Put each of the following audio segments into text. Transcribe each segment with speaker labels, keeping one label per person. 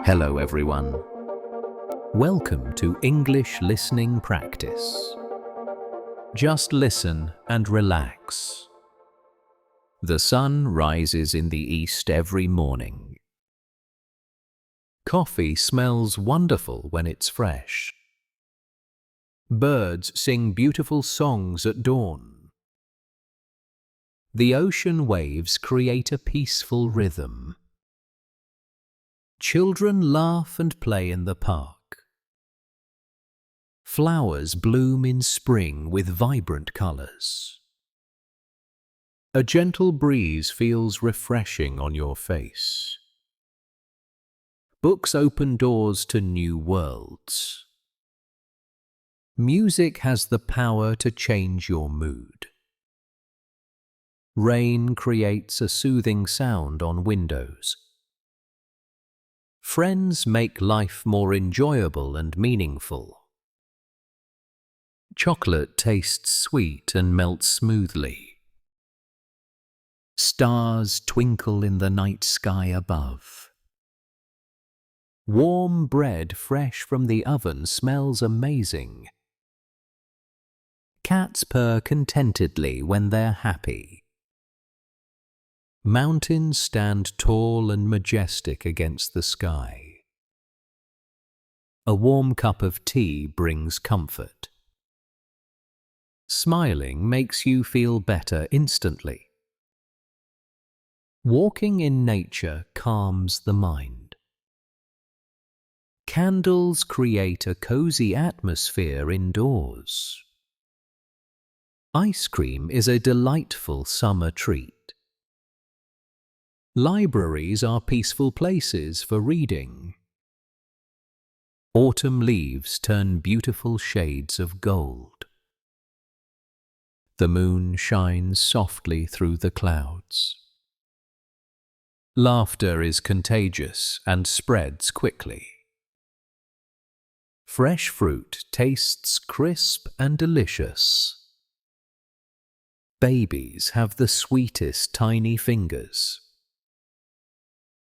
Speaker 1: Hello everyone. Welcome to English listening practice. Just listen and relax. The sun rises in the east every morning. Coffee smells wonderful when it's fresh. Birds sing beautiful songs at dawn. The ocean waves create a peaceful rhythm. Children laugh and play in the park. Flowers bloom in spring with vibrant colors. A gentle breeze feels refreshing on your face. Books open doors to new worlds. Music has the power to change your mood. Rain creates a soothing sound on windows. Friends make life more enjoyable and meaningful. Chocolate tastes sweet and melts smoothly. Stars twinkle in the night sky above. Warm bread fresh from the oven smells amazing. Cats purr contentedly when they're happy. Mountains stand tall and majestic against the sky. A warm cup of tea brings comfort. Smiling makes you feel better instantly. Walking in nature calms the mind. Candles create a cozy atmosphere indoors. Ice cream is a delightful summer treat. Libraries are peaceful places for reading. Autumn leaves turn beautiful shades of gold. The moon shines softly through the clouds. Laughter is contagious and spreads quickly. Fresh fruit tastes crisp and delicious. Babies have the sweetest tiny fingers.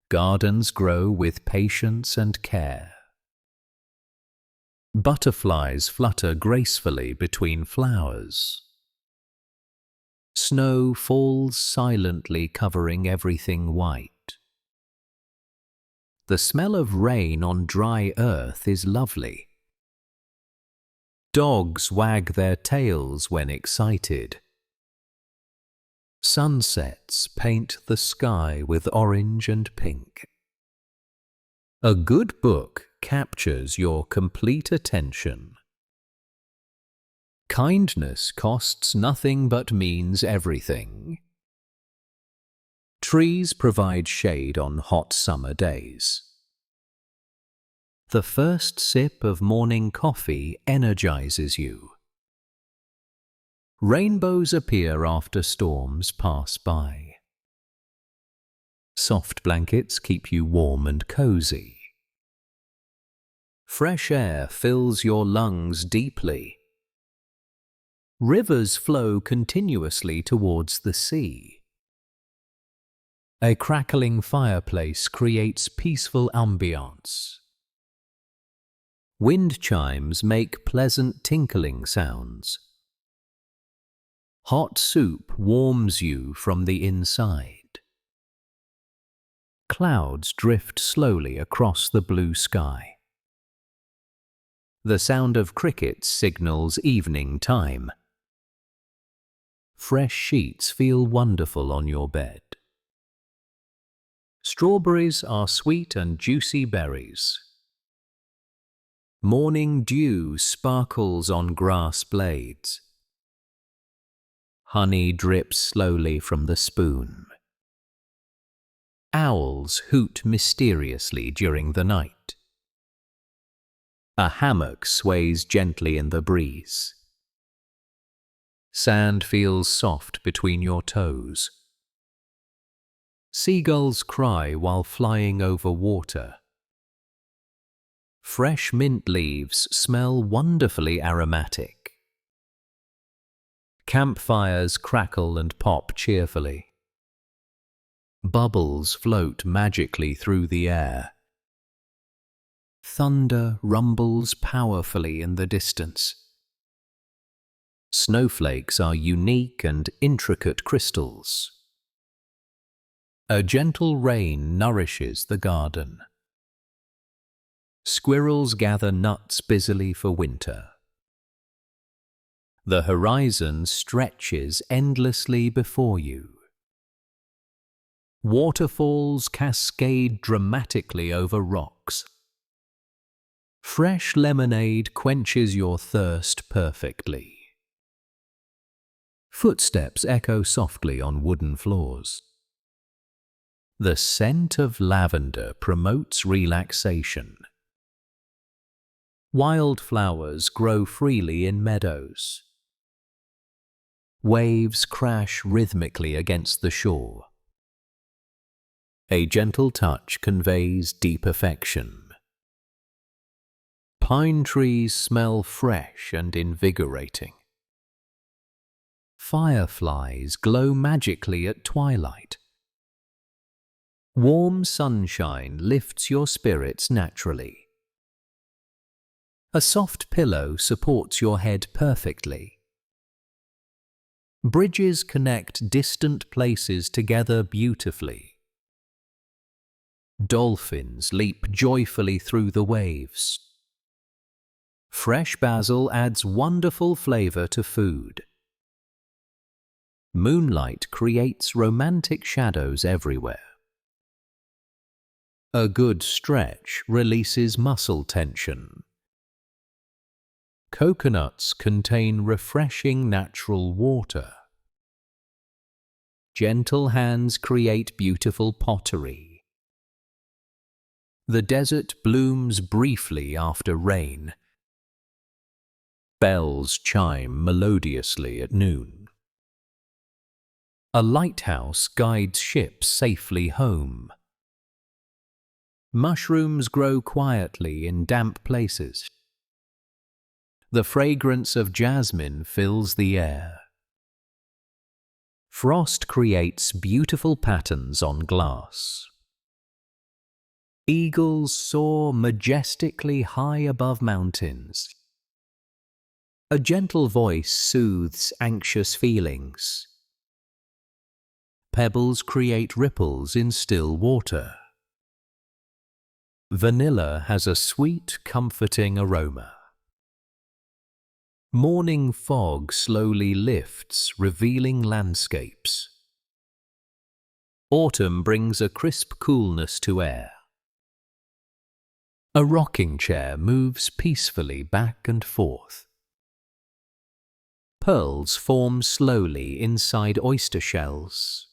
Speaker 1: Gardens grow with patience and care. Butterflies flutter gracefully between flowers. Snow falls silently, covering everything white. The smell of rain on dry earth is lovely. Dogs wag their tails when excited. Sunsets paint the sky with orange and pink. A good book captures your complete attention. Kindness costs nothing but means everything. Trees provide shade on hot summer days. The first sip of morning coffee energizes you. Rainbows appear after storms pass by. Soft blankets keep you warm and cozy. Fresh air fills your lungs deeply. Rivers flow continuously towards the sea. A crackling fireplace creates peaceful ambience. Wind chimes make pleasant tinkling sounds. Hot soup warms you from the inside. Clouds drift slowly across the blue sky. The sound of crickets signals evening time. Fresh sheets feel wonderful on your bed. Strawberries are sweet and juicy berries. Morning dew sparkles on grass blades. Honey drips slowly from the spoon. Owls hoot mysteriously during the night. A hammock sways gently in the breeze. Sand feels soft between your toes. Seagulls cry while flying over water. Fresh mint leaves smell wonderfully aromatic. Campfires crackle and pop cheerfully. Bubbles float magically through the air. Thunder rumbles powerfully in the distance. Snowflakes are unique and intricate crystals. A gentle rain nourishes the garden. Squirrels gather nuts busily for winter. The horizon stretches endlessly before you. Waterfalls cascade dramatically over rocks. Fresh lemonade quenches your thirst perfectly. Footsteps echo softly on wooden floors. The scent of lavender promotes relaxation. Wildflowers grow freely in meadows. Waves crash rhythmically against the shore. A gentle touch conveys deep affection. Pine trees smell fresh and invigorating. Fireflies glow magically at twilight. Warm sunshine lifts your spirits naturally. A soft pillow supports your head perfectly. Bridges connect distant places together beautifully. Dolphins leap joyfully through the waves. Fresh basil adds wonderful flavor to food. Moonlight creates romantic shadows everywhere. A good stretch releases muscle tension. Coconuts contain refreshing natural water. Gentle hands create beautiful pottery. The desert blooms briefly after rain. Bells chime melodiously at noon. A lighthouse guides ships safely home. Mushrooms grow quietly in damp places. The fragrance of jasmine fills the air. Frost creates beautiful patterns on glass. Eagles soar majestically high above mountains. A gentle voice soothes anxious feelings. Pebbles create ripples in still water. Vanilla has a sweet, comforting aroma. Morning fog slowly lifts, revealing landscapes. Autumn brings a crisp coolness to air. A rocking chair moves peacefully back and forth. Pearls form slowly inside oyster shells.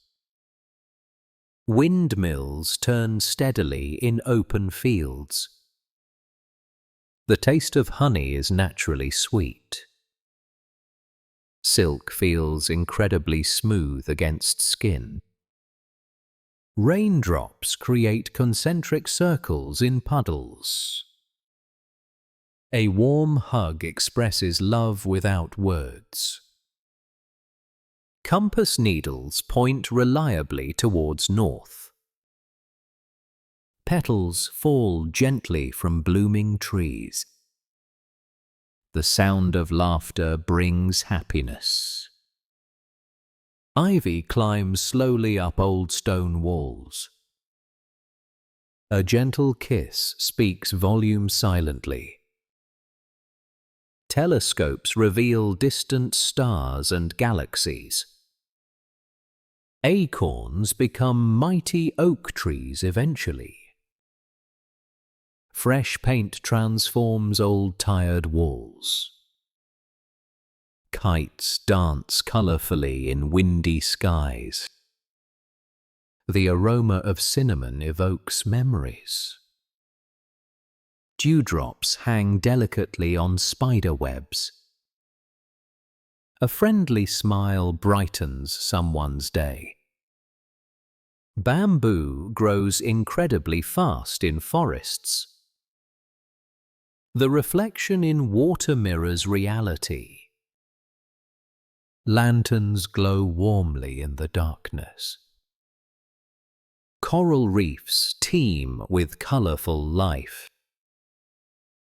Speaker 1: Windmills turn steadily in open fields. The taste of honey is naturally sweet. Silk feels incredibly smooth against skin. Raindrops create concentric circles in puddles. A warm hug expresses love without words. Compass needles point reliably towards north. Petals fall gently from blooming trees. The sound of laughter brings happiness. Ivy climbs slowly up old stone walls. A gentle kiss speaks volumes silently. Telescopes reveal distant stars and galaxies. Acorns become mighty oak trees eventually. Fresh paint transforms old tired walls. Kites dance colourfully in windy skies. The aroma of cinnamon evokes memories. Dewdrops hang delicately on spider webs. A friendly smile brightens someone's day. Bamboo grows incredibly fast in forests. The reflection in water mirrors reality. Lanterns glow warmly in the darkness. Coral reefs teem with colorful life.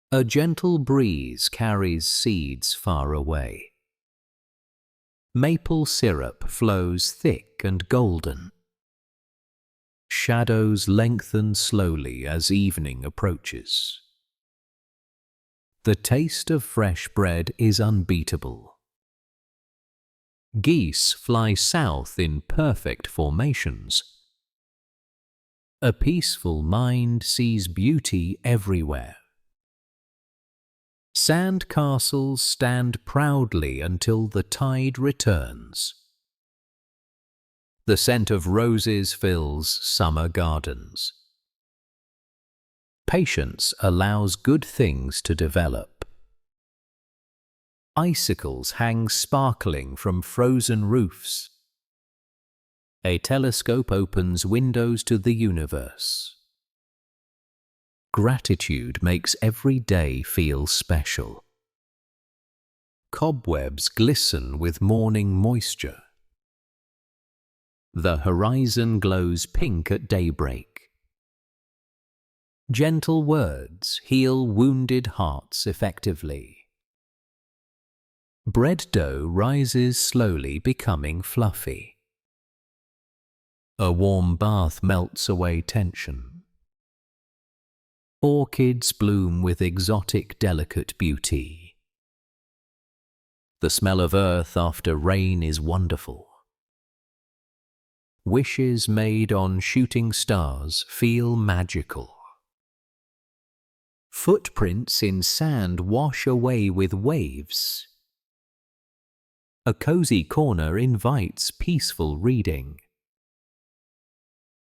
Speaker 1: A gentle breeze carries seeds far away. Maple syrup flows thick and golden. Shadows lengthen slowly as evening approaches. The taste of fresh bread is unbeatable. Geese fly south in perfect formations. A peaceful mind sees beauty everywhere. Sand castles stand proudly until the tide returns. The scent of roses fills summer gardens. Patience allows good things to develop. Icicles hang sparkling from frozen roofs. A telescope opens windows to the universe. Gratitude makes every day feel special. Cobwebs glisten with morning moisture. The horizon glows pink at daybreak. Gentle words heal wounded hearts effectively. Bread dough rises slowly, becoming fluffy. A warm bath melts away tension. Orchids bloom with exotic, delicate beauty. The smell of earth after rain is wonderful. Wishes made on shooting stars feel magical. Footprints in sand wash away with waves. A cozy corner invites peaceful reading.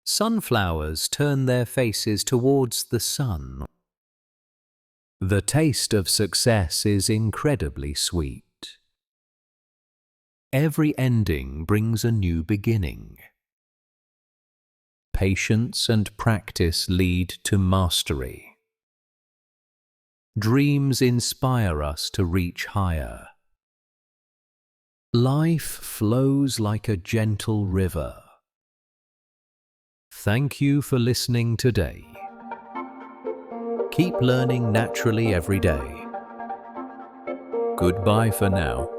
Speaker 1: Sunflowers turn their faces towards the sun. The taste of success is incredibly sweet. Every ending brings a new beginning. Patience and practice lead to mastery. Dreams inspire us to reach higher. Life flows like a gentle river. Thank you for listening today. Keep learning naturally every day. Goodbye for now.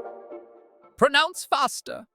Speaker 2: Pronounce faster.